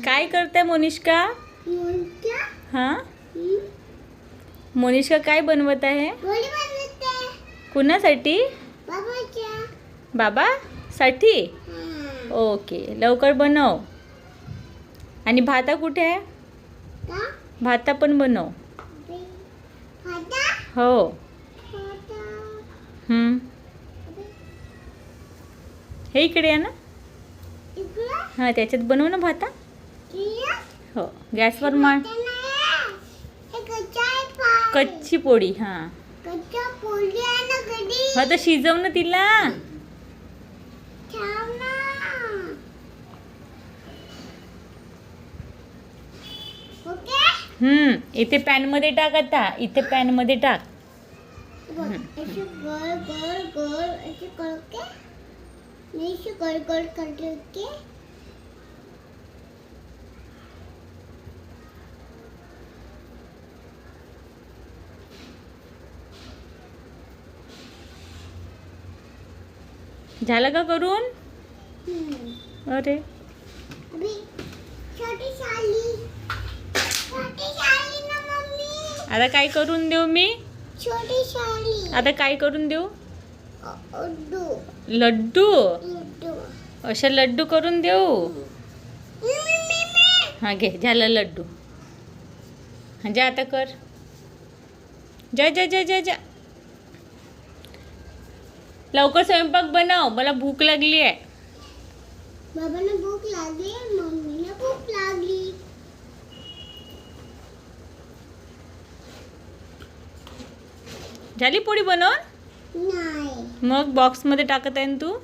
काय करते मोनिष्का? हाँ, मोनिष्का काय बनवत आहे? कुणासाठी? बाबा साठी. ओके, लवकर बनव. आणि भाता कुठे आहे? भाता पण बनव. हो. हे इकडे आहे ना. हां, त्याच्यात बनव ना भाता. हो, गॅसवर मांड. कच्ची पोळी. हां, हा तर शिजव ना तिला. इथे पॅन मध्ये टाक. आता इथे पॅन मध्ये टाक. झालं का करून? अरे आता काय करून देऊ मी? आता काय करून देऊ? लड्डू. अशा लड्डू करून देऊ. हा घे, झालं लड्डू. हा जा, आता कर. जा जा जा जा जा, लवकर स्वयंपाक बनव. मला भूक लागली आहे. बाबांना भूक लागली, मम्मीला भूक लागली. झाली पोळी बनवून? नाही. मग बॉक्स मध्ये टाकत आहे ना तू?